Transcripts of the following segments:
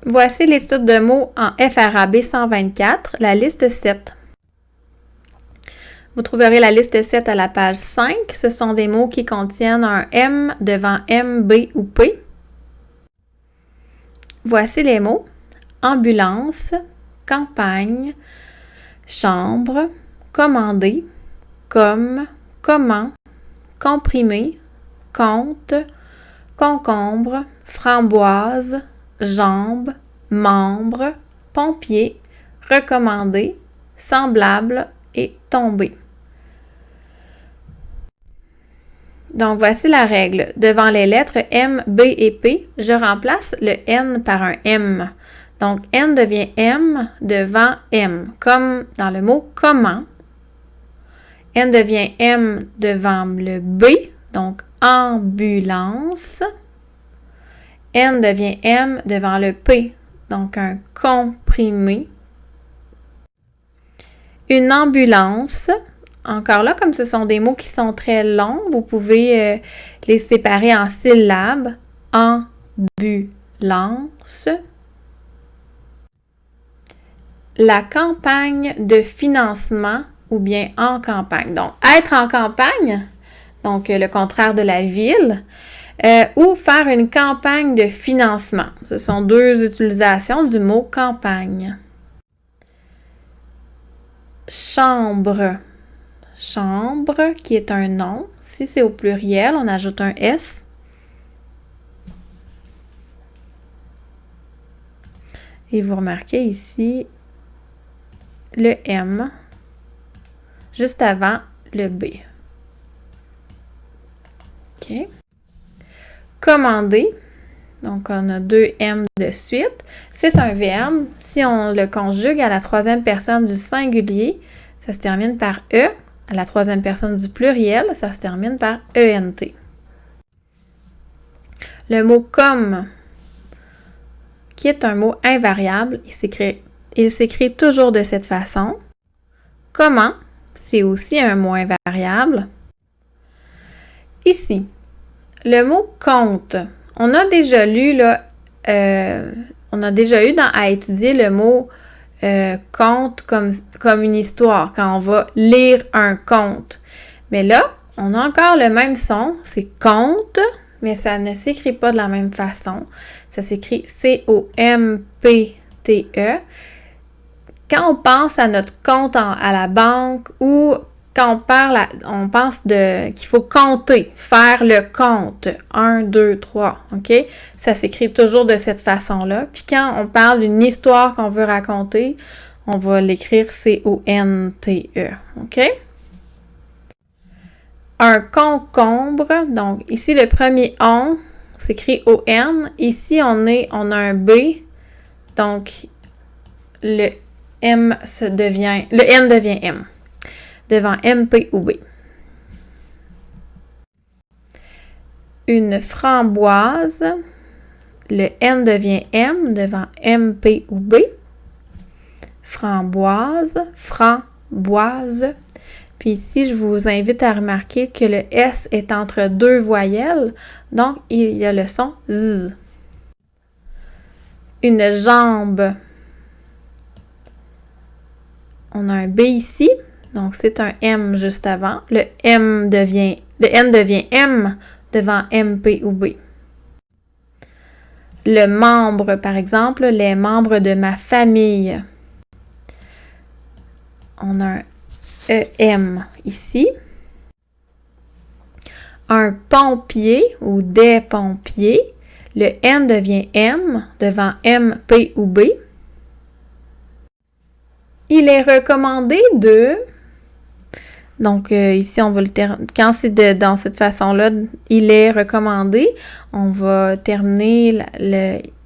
Voici l'étude de mots en FRAB 124, la liste 7. Vous trouverez la liste 7 à la page 5. Ce sont des mots qui contiennent un M devant M, B ou P. Voici les mots: ambulance, campagne, chambre, commander, comme, comment, comprimé, compte, concombre, framboise, jambe, membre, pompier, recommandé, semblable et tomber. Donc, voici la règle. Devant les lettres M, B et P, je remplace le N par un M. Donc, N devient M devant M, comme dans le mot comment. N devient M devant le B, donc ambulance. N devient M devant le P, donc un comprimé. Une ambulance. Encore là, comme ce sont des mots qui sont très longs, vous pouvez les séparer en syllabes. Ambulance. La campagne de financement ou bien en campagne. Donc, être en campagne, donc le contraire de la ville, ou faire une campagne de financement. Ce sont deux utilisations du mot campagne. Chambre. Chambre, qui est un nom. Si c'est au pluriel, on ajoute un S. Et vous remarquez ici le M juste avant le B. OK. Commander. Donc, on a deux M de suite. C'est un verbe. Si on le conjugue à la troisième personne du singulier, ça se termine par E. À la troisième personne du pluriel, ça se termine par ENT. Le mot comme, qui est un mot invariable, il s'écrit toujours de cette façon. Comment, c'est aussi un mot invariable. Ici, le mot compte. On a déjà lu, là, à étudier le mot conte comme une histoire, quand on va lire un conte. Mais là, on a encore le même son, c'est conte, mais ça ne s'écrit pas de la même façon. Ça s'écrit C-O-M-P-T-E. Quand on pense à notre compte à la banque ou quand on pense qu'il faut compter, faire le compte. 1, 2, 3, OK? Ça s'écrit toujours de cette façon-là. Puis quand on parle d'une histoire qu'on veut raconter, on va l'écrire C-O-N-T-E, OK? Un concombre, donc ici le premier on s'écrit O-N. Ici on a un B, donc le N devient M. Devant M, P ou B. Une framboise, le N devient M devant M, P ou B. Framboise, framboise. Puis ici, je vous invite à remarquer que le S est entre deux voyelles, donc il y a le son Z. Une jambe. On a un B ici. Donc, c'est un M juste avant. Le N devient M devant M, P ou B. Le membre, par exemple, les membres de ma famille. On a un EM ici. Un pompier ou des pompiers. Le N devient M devant M, P ou B. Il est recommandé de... Donc, ici, on va quand c'est dans cette façon-là, il est recommandé, on va terminer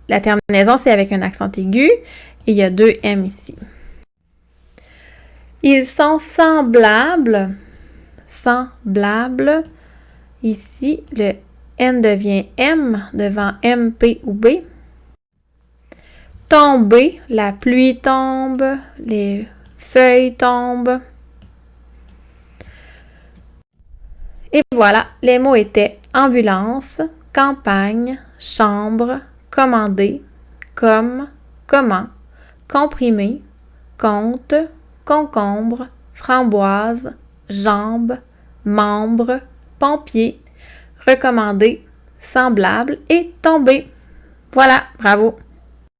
la terminaison, c'est avec un accent aigu, et il y a deux M ici. Ils sont semblables. Semblables. Ici, le N devient M devant M, P ou B. Tomber, la pluie tombe, les feuilles tombent. Et voilà, les mots étaient ambulance, campagne, chambre, commander, comme, comment, comprimé, compte, concombre, framboise, jambe, membre, pompier, recommandé, semblable et tombé. Voilà, bravo!